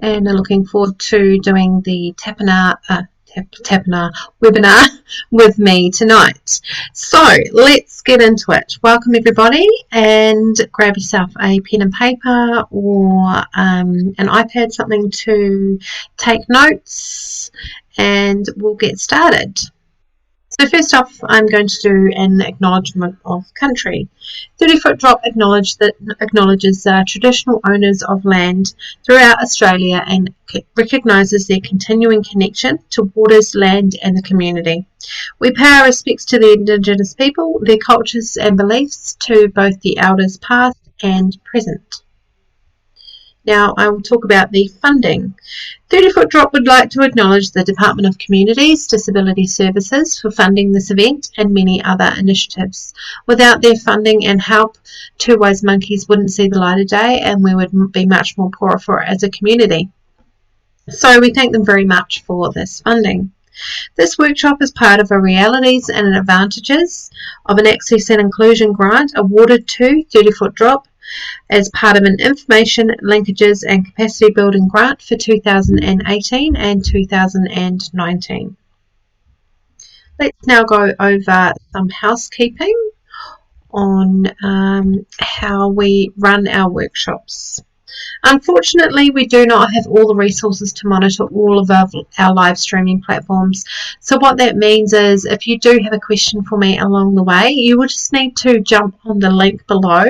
and are looking forward to doing the Tapana webinar with me tonight. So let's get into it. Welcome everybody, and grab yourself a pen and paper or an iPad, something to take notes, and we'll get started. So first off, I'm going to do an acknowledgement of country. 30-foot drop acknowledges traditional owners of land throughout Australia and recognises their continuing connection to waters, land and the community. We pay our respects to the Indigenous people, their cultures and beliefs, to both the elders past and present. Now I will talk about the funding. 30-foot drop would like to acknowledge the Department of Communities, Disability Services for funding this event and many other initiatives. Without their funding and help, Two Wise Monkeys wouldn't see the light of day, and we would be much more poorer for it as a community. So we thank them very much for this funding. This workshop is part of a Realities and Advantages of an Access and Inclusion grant awarded to 30-foot drop as part of an Information, Linkages and Capacity Building grant for 2018 and 2019. Let's now go over some housekeeping on how we run our workshops. Unfortunately, we do not have all the resources to monitor all of our live streaming platforms. So what that means is if you do have a question for me along the way, you will just need to jump on the link below.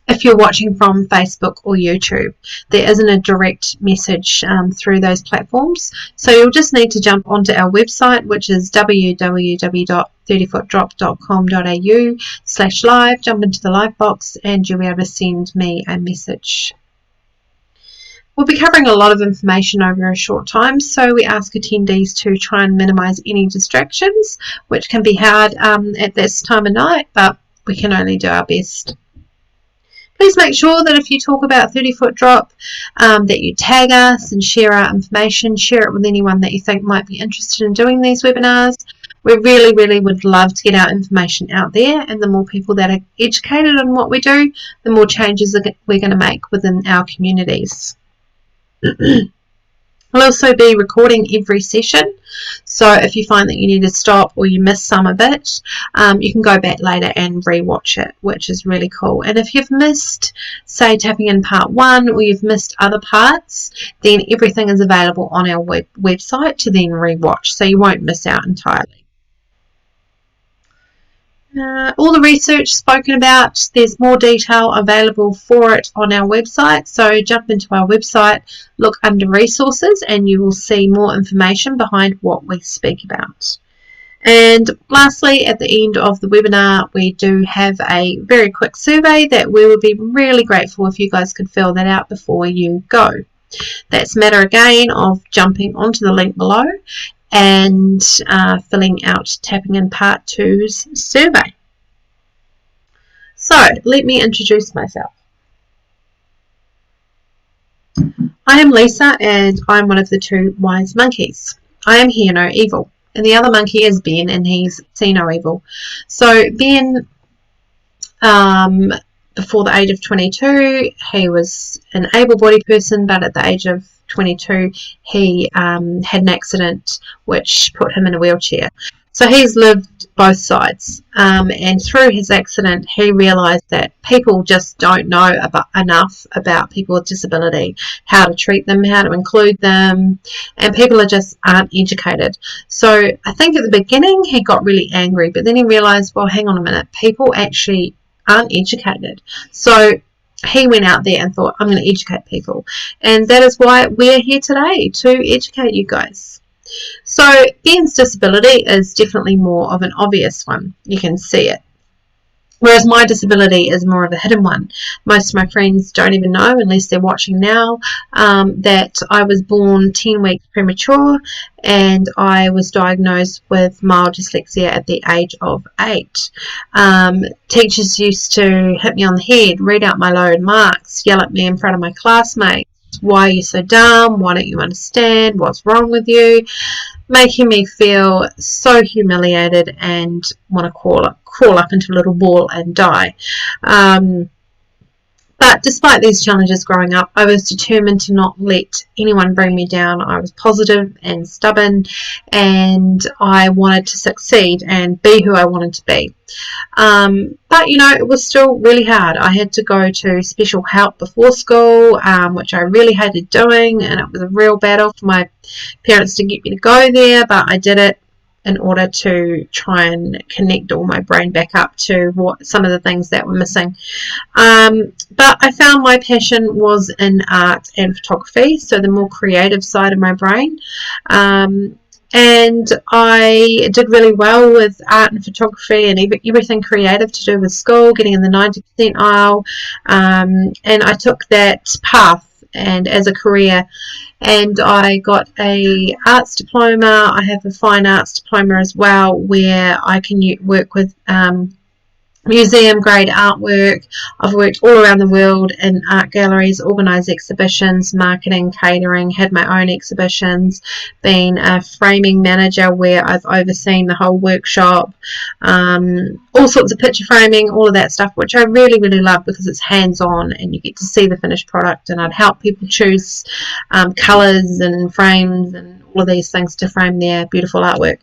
If you're watching from Facebook or YouTube, there isn't a direct message through those platforms. So you'll just need to jump onto our website, which is www.30footdrop.com.au/live, jump into the live box and you'll be able to send me a message. We'll be covering a lot of information over a short time, so we ask attendees to try and minimise any distractions, which can be hard at this time of night, but we can only do our best. Please make sure that if you talk about 30-foot drop, that you tag us and share our information, share it with anyone that you think might be interested in doing these webinars. We really would love to get our information out there, and the more people that are educated on what we do, the more changes we're going to make within our communities. We'll also be recording every session, so if you find that you need to stop or you miss some of it, you can go back later and re-watch it, which is really cool. And if you've missed, say, tapping in part 1, or you've missed other parts, then everything is available on our website to then re-watch, so you won't miss out entirely. All the research spoken about, there's more detail available for it on our website, so jump into our website, look under resources, and you will see more information behind what we speak about. And lastly, at the end of the webinar, we do have a very quick survey that we would be really grateful if you guys could fill that out before you go. That's a matter again of jumping onto the link below and filling out tapping in part 2's survey. So let me introduce myself. I am Lisa, and I'm one of the 2 wise monkeys. I am hear no evil, and the other monkey is Ben, and he's see no evil. So Ben, before the age of 22, he was an able-bodied person, but at the age of 22 he had an accident which put him in a wheelchair. So he's lived both sides, and through his accident he realised that people just don't know enough about people with disability, how to treat them, how to include them, and people just aren't educated. So I think at the beginning he got really angry, but then he realised, well, hang on a minute, people actually aren't educated. So he went out there and thought, I'm going to educate people, and that is why we're here today, to educate you guys. So Ben's disability is definitely more of an obvious one. You can see it. Whereas my disability is more of a hidden one. Most of my friends don't even know, unless they're watching now, that I was born 10 weeks premature, and I was diagnosed with mild dyslexia at the age of 8. Teachers used to hit me on the head, read out my low marks, yell at me in front of my classmates. Why are you so dumb? Why don't you understand? What's wrong with you? Making me feel so humiliated and want to crawl up into a little ball and die. But But despite these challenges growing up, I was determined to not let anyone bring me down. I was positive and stubborn, and I wanted to succeed and be who I wanted to be. But you know, it was still really hard. I had to go to special help before school, which I really hated doing, and it was a real battle for my parents to get me to go there, but I did it in order to try and connect all my brain back up to what some of the things that were missing. But I found my passion was in art and photography, so the more creative side of my brain. And I did really well with art and photography and everything creative to do with school, getting in the 90 percentile. And I took that path and as a career, and I got a arts diploma. I have a fine arts diploma as well, where I can work with museum grade artwork. I've worked all around the world in art galleries, organised exhibitions, marketing, catering, had my own exhibitions, been a framing manager where I've overseen the whole workshop, all sorts of picture framing, all of that stuff, which I really, really love because it's hands-on and you get to see the finished product, and I'd help people choose colours and frames and all of these things to frame their beautiful artwork.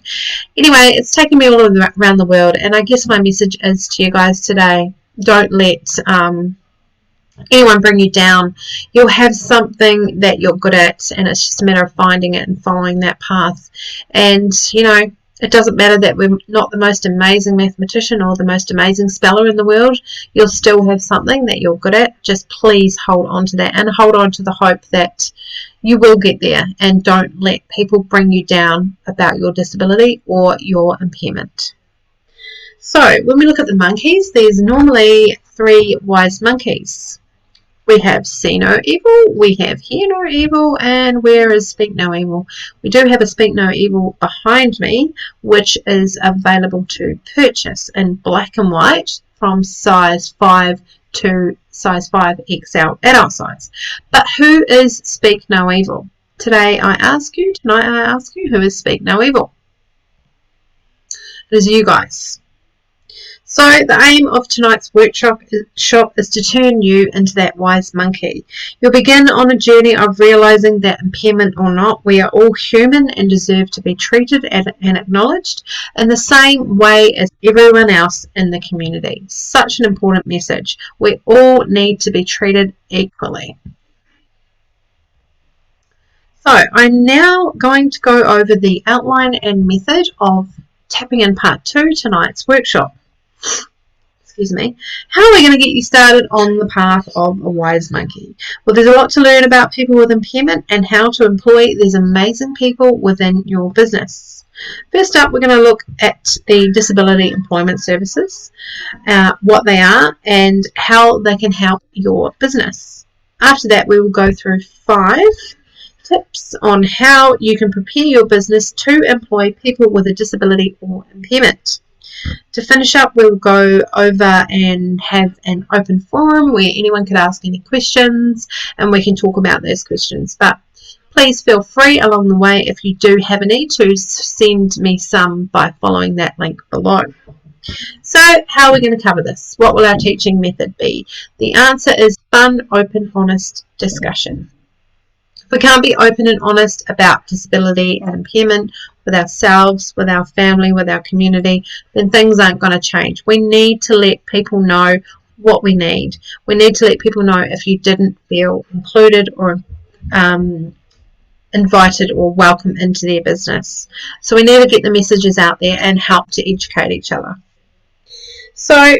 Anyway, it's taken me all around the world, and I guess my message is to you guys today: don't let anyone bring you down. You'll have something that you're good at, and it's just a matter of finding it and following that path. And you know, it doesn't matter that we're not the most amazing mathematician or the most amazing speller in the world. You'll still have something that you're good at. Just please hold on to that, and hold on to the hope that you will get there, and don't let people bring you down about your disability or your impairment. So when we look at the monkeys, there's normally 3 wise monkeys. We have see no evil, we have hear no evil, and where is speak no evil? We do have a speak no evil behind me, which is available to purchase in black and white from size 5 to size 5XL adult size. But who is speak no evil? Tonight I ask you, who is speak no evil? It is you guys. So the aim of tonight's workshop is to turn you into that wise monkey. You'll begin on a journey of realizing that, impairment or not, we are all human and deserve to be treated and acknowledged in the same way as everyone else in the community. Such an important message. We all need to be treated equally. So I'm now going to go over the outline and method of tapping in part 2 tonight's workshop. Excuse me. How are we going to get you started on the path of a wise monkey? Well, there's a lot to learn about people with impairment and how to employ these amazing people within your business. First up, we're going to look at the disability employment services, what they are and how they can help your business. After that, we will go through 5 tips on how you can prepare your business to employ people with a disability or impairment. To finish up, we'll go over and have an open forum where anyone could ask any questions and we can talk about those questions. But please feel free along the way, if you do have any, to send me some by following that link below. So how are we going to cover this? What will our teaching method be? The answer is fun, open, honest discussion. If we can't be open and honest about disability and impairment with ourselves, with our family, with our community, then things aren't going to change. We need to let people know what we need. We need to let people know if you didn't feel included or invited or welcome into their business. So we need to get the messages out there and help to educate each other. So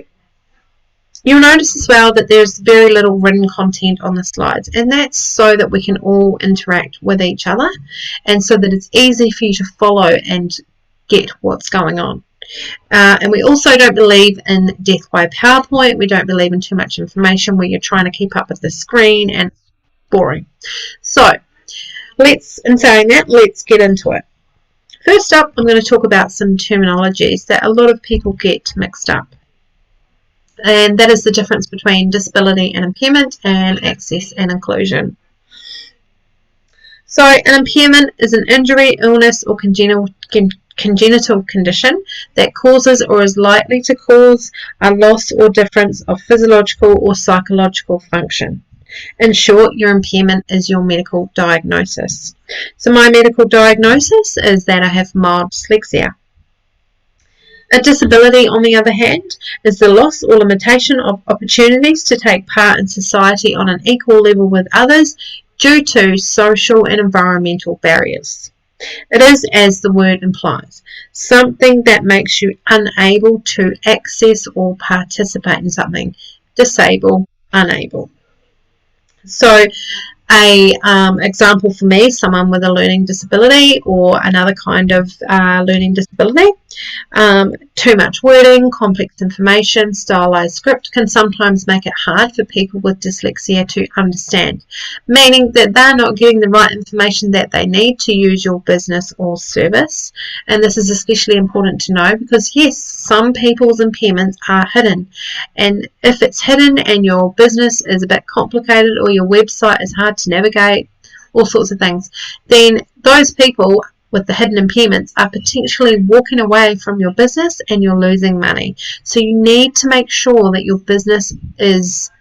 you'll notice as well that there's very little written content on the slides, and that's so that we can all interact with each other and so that it's easy for you to follow and get what's going on. And we also don't believe in death by PowerPoint. We don't believe in too much information where you're trying to keep up with the screen and it's boring. So in saying that, let's get into it. First up, I'm going to talk about some terminologies that a lot of people get mixed up. And that is the difference between disability and impairment, and access and inclusion. So an impairment is an injury, illness or congenital congenital condition that causes or is likely to cause a loss or difference of physiological or psychological function. In short, your impairment is your medical diagnosis. So my medical diagnosis is that I have mild dyslexia. A disability, on the other hand, is the loss or limitation of opportunities to take part in society on an equal level with others due to social and environmental barriers. It is, as the word implies, something that makes you unable to access or participate in something. Disable, unable. So a example for me, someone with a learning disability or another kind of learning disability. Too much wording, complex information, stylized script can sometimes make it hard for people with dyslexia to understand, meaning that they're not getting the right information that they need to use your business or service. And this is especially important to know because, yes, some people's impairments are hidden. And if it's hidden and your business is a bit complicated or your website is hard to navigate, all sorts of things, then those people with the hidden impairments are potentially walking away from your business and you're losing money. So you need to make sure that your business is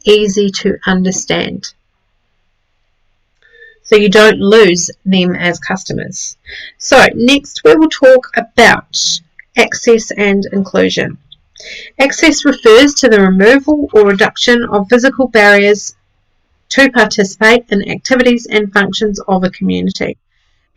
easy to understand so you don't lose them as customers. So next we will talk about access and inclusion. Access refers to the removal or reduction of physical barriers to participate in activities and functions of a community.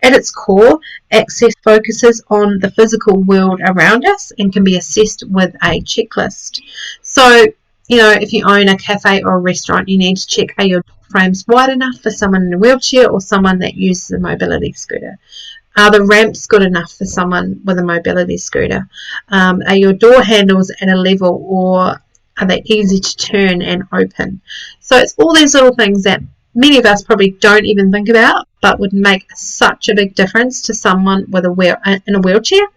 At its core, access focuses on the physical world around us and can be assessed with a checklist. So, if you own a cafe or a restaurant, you need to check, are your door frames wide enough for someone in a wheelchair or someone that uses a mobility scooter? Are the ramps good enough for someone with a mobility scooter? Are your door handles at a level, or are they easy to turn and open? So it's all these little things that many of us probably don't even think about, but would make such a big difference to someone with in a wheelchair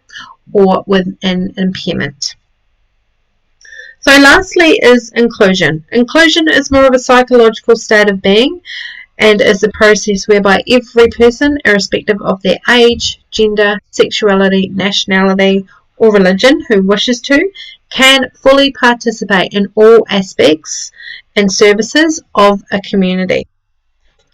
or with an impairment. So lastly is inclusion. Inclusion is more of a psychological state of being and is a process whereby every person, irrespective of their age, gender, sexuality, nationality, or religion who wishes to, can fully participate in all aspects and services of a community,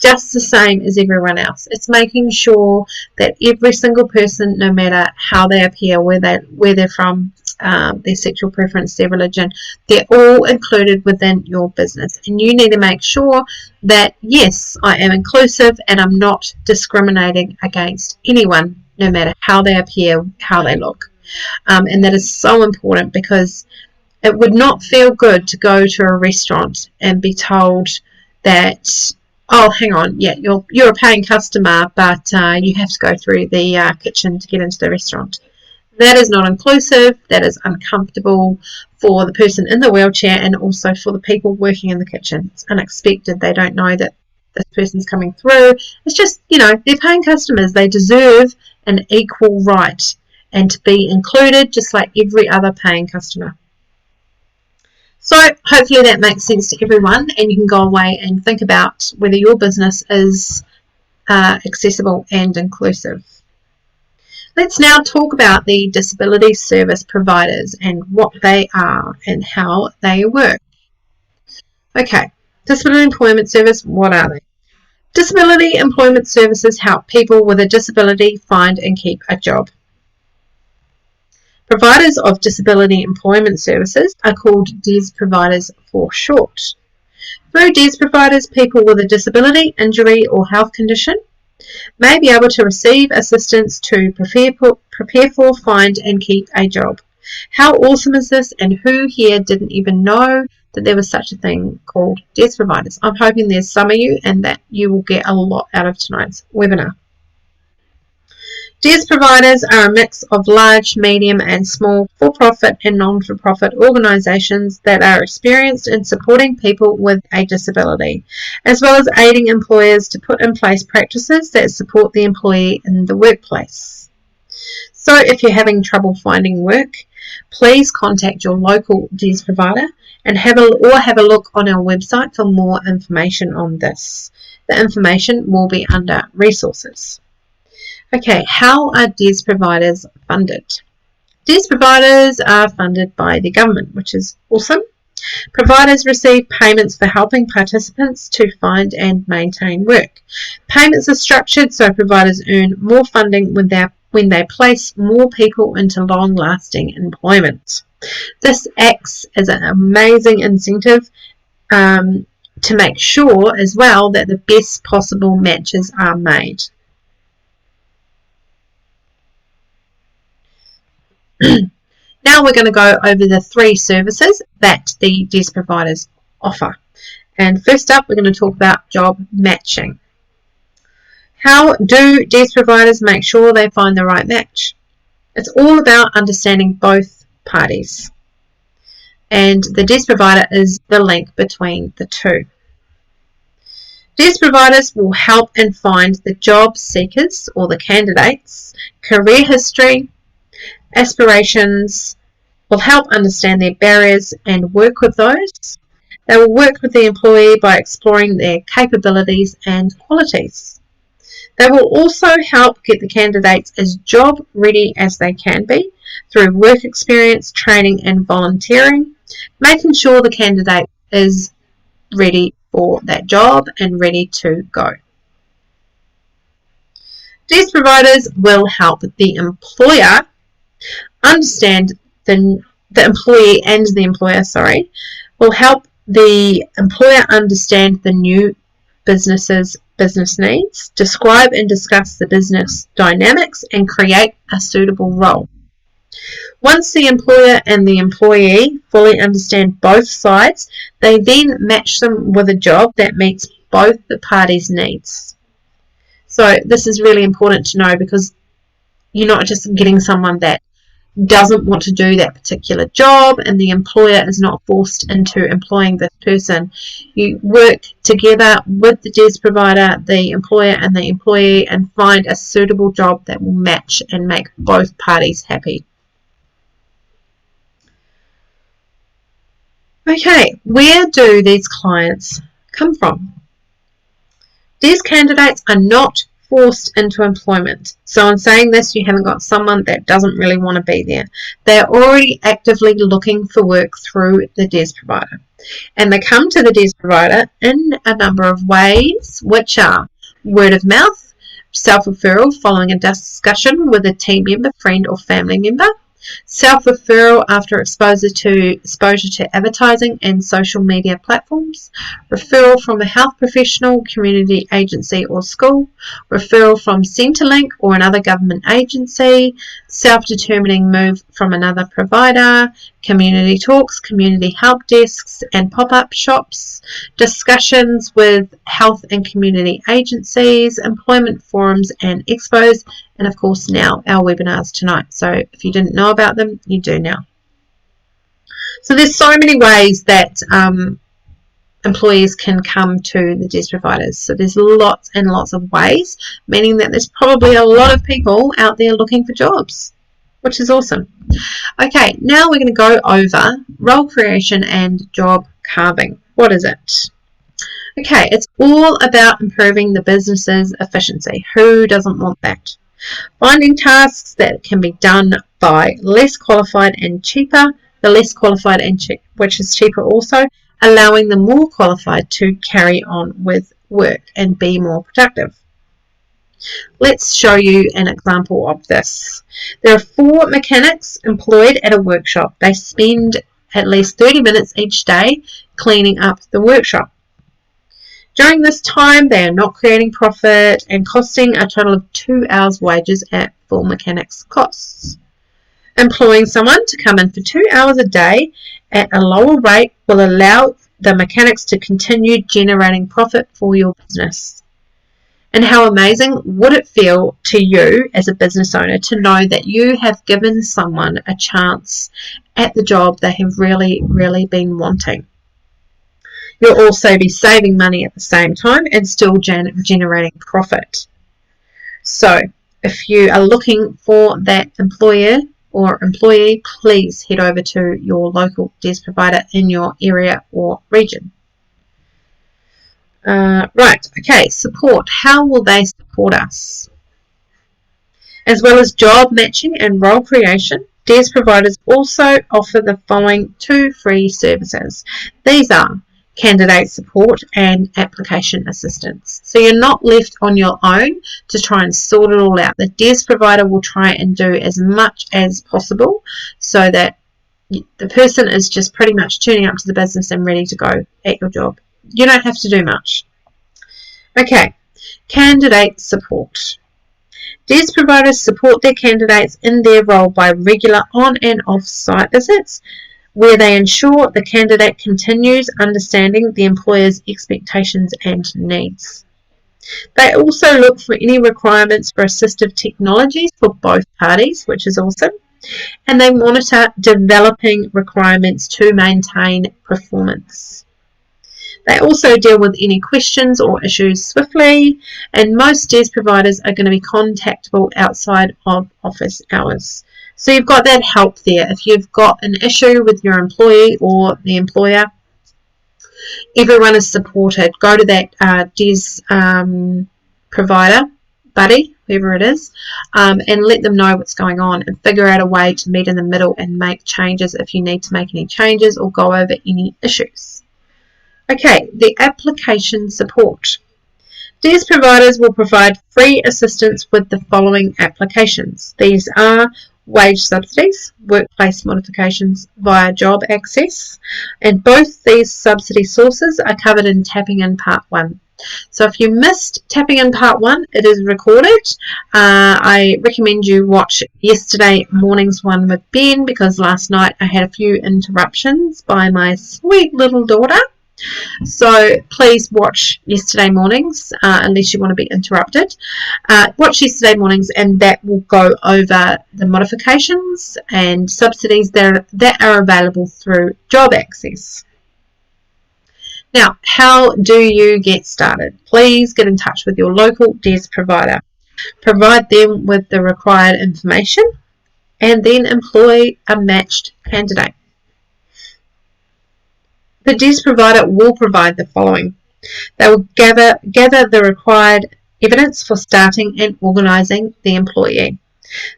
just the same as everyone else. It's making sure that every single person, no matter how they appear, where they're from, their sexual preference, their religion, they're all included within your business. And you need to make sure that, yes, I am inclusive and I'm not discriminating against anyone, no matter how they appear, how they look. And that is so important because it would not feel good to go to a restaurant and be told that, oh, hang on, yeah, you're a paying customer, but you have to go through the kitchen to get into the restaurant. That is not inclusive. That is uncomfortable for the person in the wheelchair and also for the people working in the kitchen. It's unexpected. They don't know that this person's coming through. It's just, they're paying customers. They deserve an equal right and to be included just like every other paying customer. So hopefully that makes sense to everyone, and you can go away and think about whether your business is accessible and inclusive. Let's now talk about the disability service providers and what they are and how they work. Okay, disability employment service, what are they? Disability employment services help people with a disability find and keep a job. Providers of disability employment services are called DES providers for short. Through DES providers, people with a disability, injury or health condition may be able to receive assistance to prepare for, find and keep a job. How awesome is this, and who here didn't even know that there was such a thing called DES providers? I'm hoping there's some of you and that you will get a lot out of tonight's webinar. DES providers are a mix of large, medium and small for-profit and non-for-profit organisations that are experienced in supporting people with a disability, as well as aiding employers to put in place practices that support the employee in the workplace. So if you're having trouble finding work, please contact your local DES provider and have a look on our website for more information on this. The information will be under resources. Okay, how are DES providers funded? DES providers are funded by the government, which is awesome. Providers receive payments for helping participants to find and maintain work. Payments are structured so providers earn more funding when they place more people into long-lasting employment. This acts as an amazing incentive to make sure as well that the best possible matches are made. Now we're going to go over the 3 services that the DES providers offer. And first up, we're going to talk about job matching. How do DES providers make sure they find the right match? It's all about understanding both parties. And the DES provider is the link between the two. DES providers will help and find the job seekers or the candidates, career history, aspirations, will help understand their barriers and work with those. They will work with the employee by exploring their capabilities and qualities. They will also help get the candidates as job ready as they can be through work experience, training and volunteering, making sure the candidate is ready for that job and ready to go. DES providers will help the employer understand the employee and the employer, will help the employer understand the new business's business needs, describe and discuss the business dynamics, and create a suitable role. Once the employer and the employee fully understand both sides, they then match them with a job that meets both the parties' needs. So this is really important to know, because you're not just getting someone that doesn't want to do that particular job and the employer is not forced into employing this person. You work together with the DES provider, the employer and the employee, and find a suitable job that will match and make both parties happy. Okay, where do these clients come from? These candidates are not forced into employment. So in saying this, you haven't got someone that doesn't really want to be there. They're already actively looking for work through the DES provider. And they come to the DES provider in a number of ways, which are word of mouth, self-referral following a discussion with a team member, friend or family member, self-referral after exposure to advertising and social media platforms, referral from a health professional, community agency or school, referral from Centrelink or another government agency, self-determining move from another provider, community talks, community help desks and pop-up shops, discussions with health and community agencies, employment forums and expos, and of course now our webinars tonight. So if you didn't know about them, you do now. So there's so many ways that employees can come to the DES providers. So there's lots and lots of ways, meaning that there's probably a lot of people out there looking for jobs, which is awesome. Okay, now we're going to go over role creation and job carving. What is it? Okay, it's all about improving the business's efficiency. Who doesn't want that? Finding tasks that can be done by less qualified and cheaper, the less qualified and which is cheaper also, allowing the more qualified to carry on with work and be more productive. Let's show you an example of this. There are 4 mechanics employed at a workshop. They spend at least 30 minutes each day cleaning up the workshop. During this time, they are not creating profit and costing a total of 2 hours wages at full mechanics costs. Employing someone to come in for 2 hours a day at a lower rate will allow the mechanics to continue generating profit for your business. And how amazing would it feel to you as a business owner to know that you have given someone a chance at the job they have really, really been wanting? You'll also be saving money at the same time and still generating profit. So if you are looking for that employer or employee, please head over to your local DES provider in your area or region. Right, okay, support. How will they support us? As well as job matching and role creation, DES providers also offer the following 2 free services. These are candidate support and application assistance. So you're not left on your own to try and sort it all out. The DES provider will try and do as much as possible so that the person is just pretty much turning up to the business and ready to go at your job. You don't have to do much. Okay, candidate support. DES providers support their candidates in their role by regular on and off site visits, where they ensure the candidate continues understanding the employer's expectations and needs. They also look for any requirements for assistive technologies for both parties, which is awesome, and they monitor developing requirements to maintain performance. They also deal with any questions or issues swiftly, and most DES providers are going to be contactable outside of office hours. So you've got that help there. If you've got an issue with your employee or the employer, everyone is supported. Go to that DES provider, buddy, whoever it is, and let them know what's going on and figure out a way to meet in the middle and make changes if you need to make any changes or go over any issues. Okay, the application support. DES providers will provide free assistance with the following applications. These are wage subsidies, workplace modifications via job access, and both these subsidy sources are covered in Tapping In Part 1. So if you missed Tapping In Part 1, it is recorded. I recommend you watch yesterday morning's one with Ben, because last night I had a few interruptions by my sweet little daughter. So please watch yesterday mornings unless you want to be interrupted. Watch yesterday mornings, and that will go over the modifications and subsidies that are available through job access. Now, how do you get started? Please get in touch with your local DES provider. Provide them with the required information and then employ a matched candidate. The DES provider will provide the following. They will gather the required evidence for starting and organising the employee.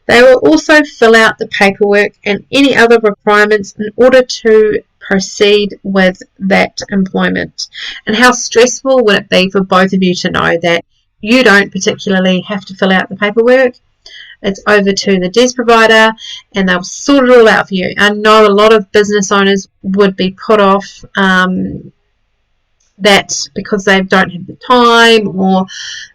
They will also fill out the paperwork and any other requirements in order to proceed with that employment. And how stressful would it be for both of you to know that you don't particularly have to fill out the paperwork? It's over to the DES provider and they'll sort it all out for you. I know a lot of business owners would be put off that because they don't have the time or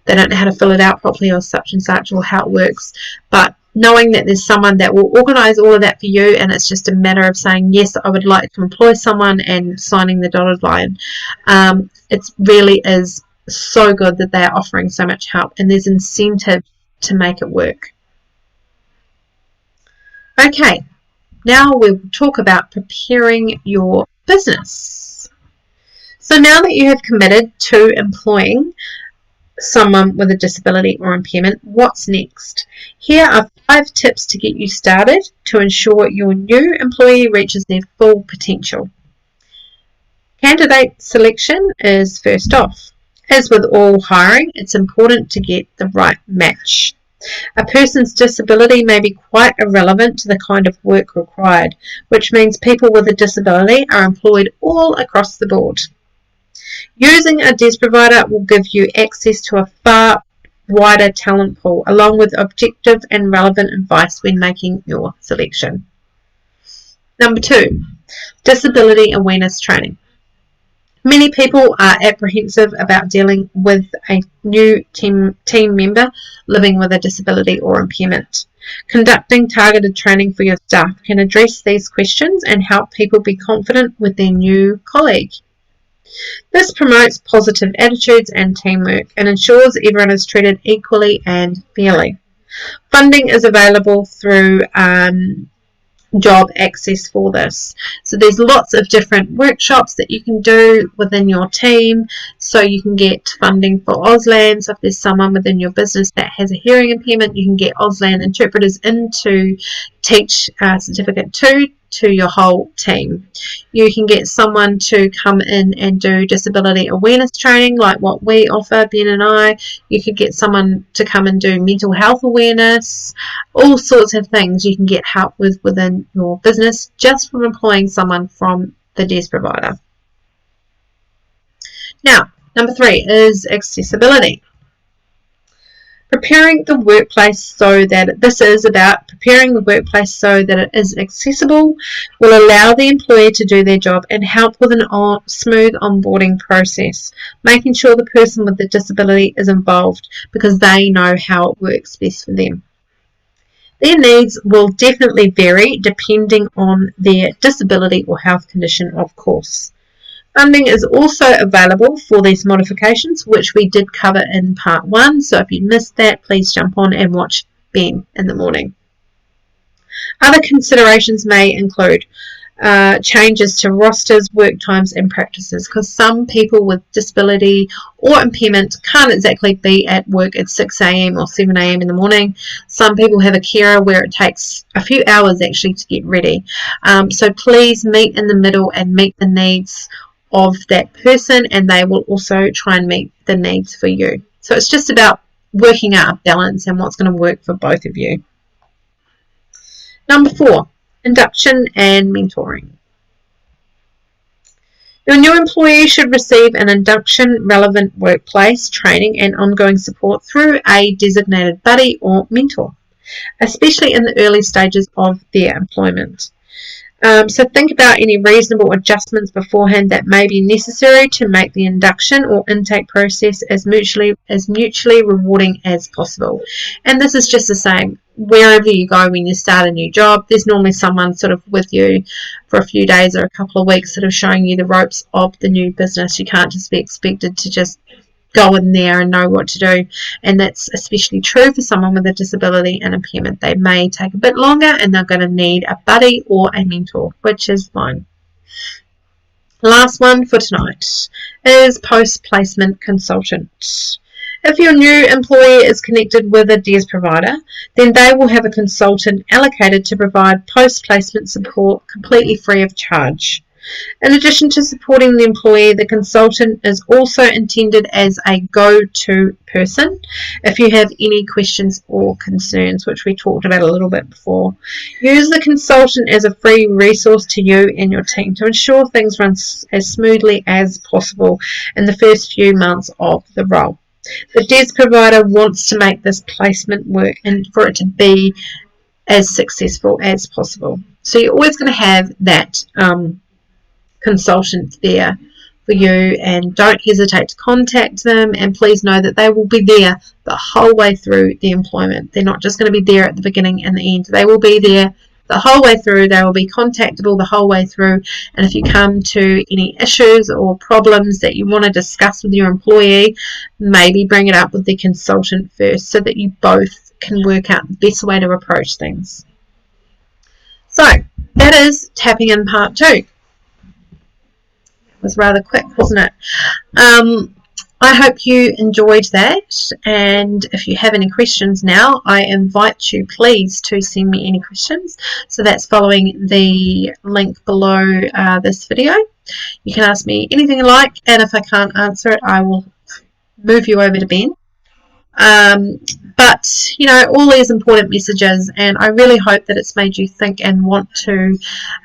they don't know how to fill it out properly or such and such, or how it works. But knowing that there's someone that will organise all of that for you, and it's just a matter of saying, yes, I would like to employ someone, and signing the dotted line. It really is so good that they're offering so much help, and there's incentive to make it work. Okay, now we'll talk about preparing your business. So now that you have committed to employing someone with a disability or impairment, what's next? Here are 5 tips to get you started to ensure your new employee reaches their full potential. Candidate selection is first off. As with all hiring, it's important to get the right match. A person's disability may be quite irrelevant to the kind of work required, which means people with a disability are employed all across the board. Using a DES provider will give you access to a far wider talent pool, along with objective and relevant advice when making your selection. Number 2, disability awareness training. Many people are apprehensive about dealing with a new team member living with a disability or impairment. Conducting targeted training for your staff can address these questions and help people be confident with their new colleague. This promotes positive attitudes and teamwork and ensures everyone is treated equally and fairly. Funding is available through job access for this. So there's lots of different workshops that you can do within your team, so you can get funding for Auslan. So if there's someone within your business that has a hearing impairment, you can get Auslan interpreters in to teach Certificate 2 to your whole team. You can get someone to come in and do disability awareness training like what we offer, Ben and I. You could get someone to come and do mental health awareness, all sorts of things you can get help with within your business just from employing someone from the DES provider. Now, number 3 is accessibility. Preparing the workplace so that this is about preparing the workplace so that it is accessible, will allow the employer to do their job and help with a smooth onboarding process, making sure the person with the disability is involved because they know how it works best for them. Their needs will definitely vary depending on their disability or health condition, of course. Funding is also available for these modifications, which we did cover in part 1. So if you missed that, please jump on and watch Ben in the morning. Other considerations may include changes to rosters, work times and practices, because some people with disability or impairment can't exactly be at work at 6 a.m. or 7 a.m. in the morning. Some people have a carer where it takes a few hours actually to get ready. So please meet in the middle and meet the needs of that person, and they will also try and meet the needs for you. So it's just about working out a balance and what's going to work for both of you. Number 4, induction and mentoring. Your new employee should receive an induction, relevant workplace training and ongoing support through a designated buddy or mentor, especially in the early stages of their employment. So think about any reasonable adjustments beforehand that may be necessary to make the induction or intake process as mutually rewarding as possible. And this is just the same wherever you go when you start a new job. There's normally someone sort of with you for a few days or a couple of weeks sort of showing you the ropes of the new business. You can't just be expected to just go in there and know what to do, and that's especially true for someone with a disability and impairment. They may take a bit longer and they're going to need a buddy or a mentor, which is fine. Last one for tonight is post-placement consultant. If your new employee is connected with a DES provider, then they will have a consultant allocated to provide post-placement support completely free of charge. In addition to supporting the employee, the consultant is also intended as a go-to person if you have any questions or concerns, which we talked about a little bit before. Use the consultant as a free resource to you and your team to ensure things run as smoothly as possible in the first few months of the role. The DES provider wants to make this placement work and for it to be as successful as possible. So you're always going to have that consultant there for you, and don't hesitate to contact them, and please know that they will be there the whole way through the employment. They're not just going to be there at the beginning and the end. They will be there the whole way through. They will be contactable the whole way through, and if you come to any issues or problems that you want to discuss with your employee, maybe bring it up with the consultant first so that you both can work out the best way to approach things. So that is tapping in part 2. Was rather quick, wasn't it? I hope you enjoyed that, and if you have any questions now, I invite you please to send me any questions. So that's following the link below this video. You can ask me anything you like, and if I can't answer it, I will move you over to Ben. But you know, all these important messages, and I really hope that it's made you think and want to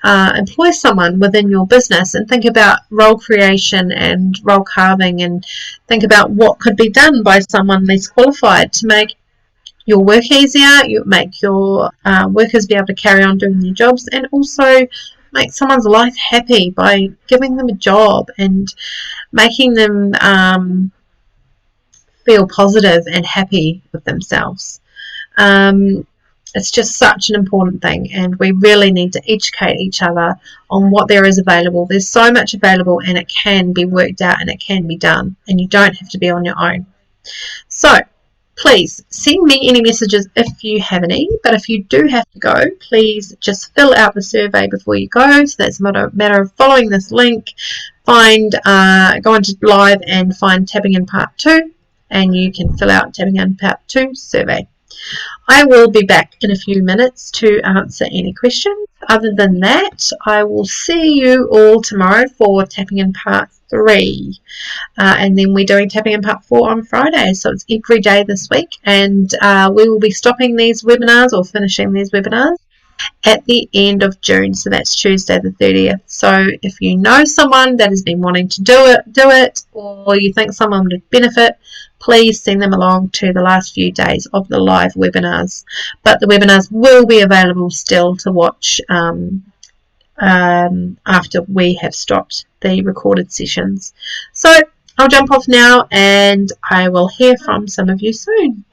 employ someone within your business, and think about role creation and role carving, and think about what could be done by someone less qualified to make your work easier, you make your workers be able to carry on doing their jobs, and also make someone's life happy by giving them a job and making them feel positive and happy with themselves. It's just such an important thing, and we really need to educate each other on what there is available. There's so much available, and it can be worked out and it can be done, and you don't have to be on your own. So please send me any messages if you have any, but if you do have to go, please just fill out the survey before you go. So that's a matter of following this link, go into live and find tapping in part 2, and you can fill out tapping in part 2 survey. I will be back in a few minutes to answer any questions. Other than that, I will see you all tomorrow for tapping in part 3. And then we're doing tapping in part 4 on Friday. So it's every day this week. And we will be stopping these webinars or finishing these webinars at the end of June. So that's Tuesday the 30th. So if you know someone that has been wanting to do it, or you think someone would benefit, please send them along to the last few days of the live webinars. But the webinars will be available still to watch after we have stopped the recorded sessions. So I'll jump off now and I will hear from some of you soon.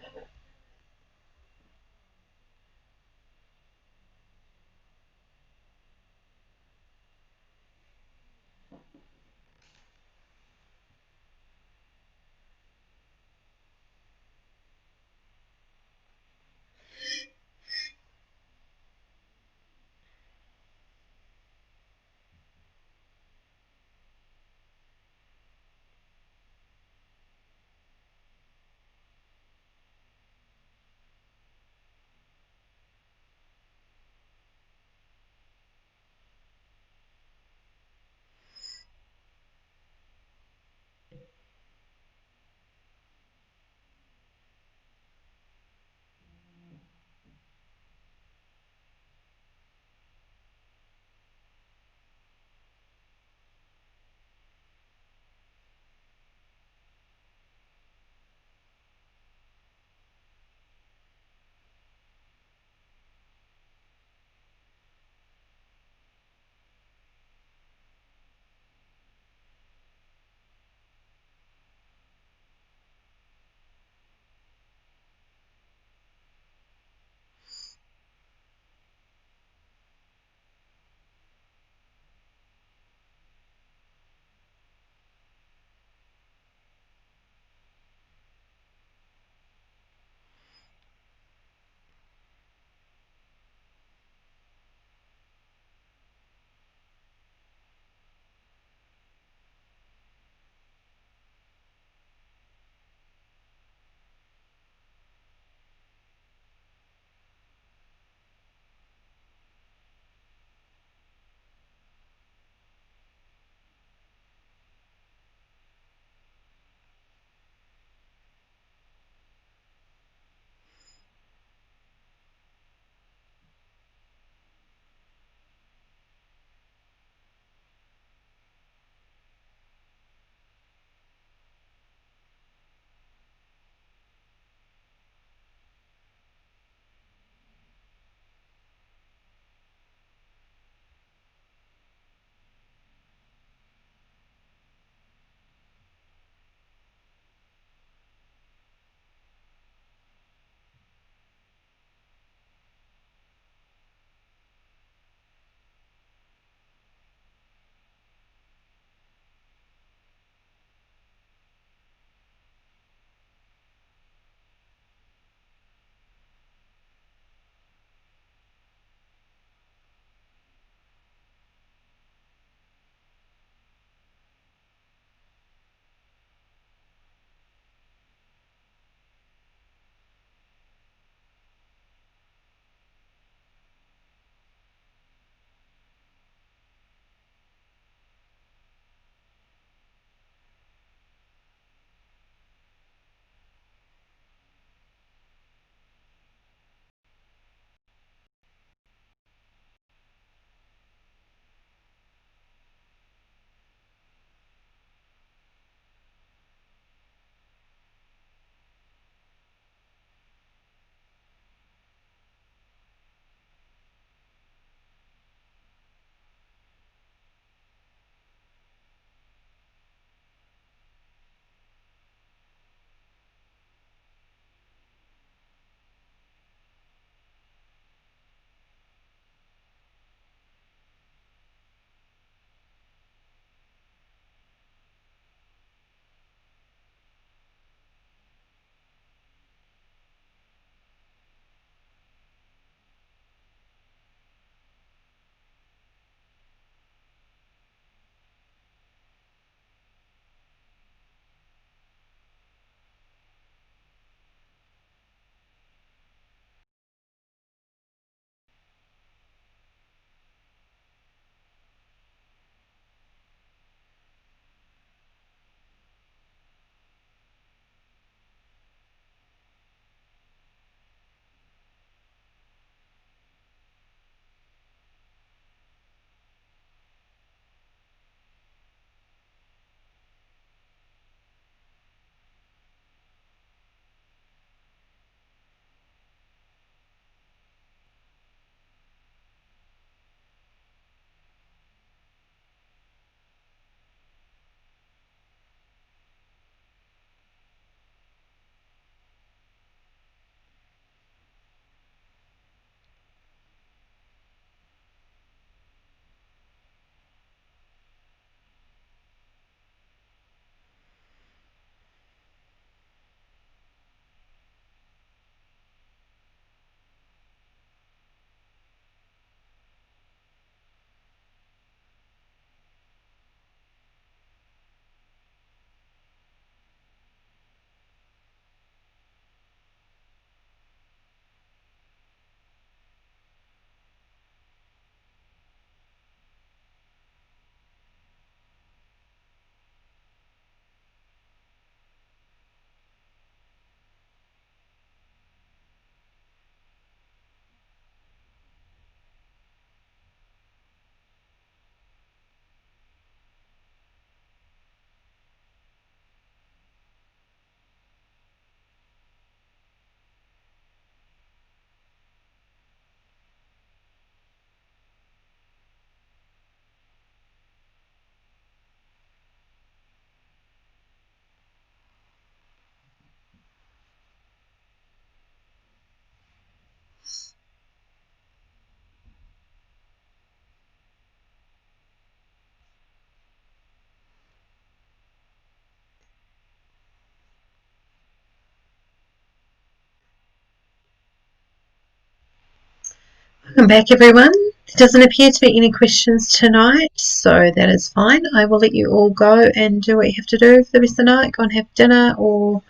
Welcome back, everyone. There doesn't appear to be any questions tonight, so that is fine. I will let you all go and do what you have to do for the rest of the night. Go and have dinner or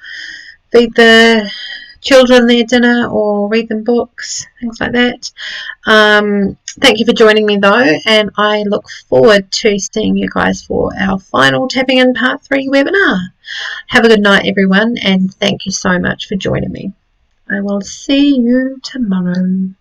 feed the children their dinner or read them books, things like that. Thank you for joining me though, and I look forward to seeing you guys for our final Tapping In Part 3 webinar. Have a good night, everyone, and thank you so much for joining me. I will see you tomorrow.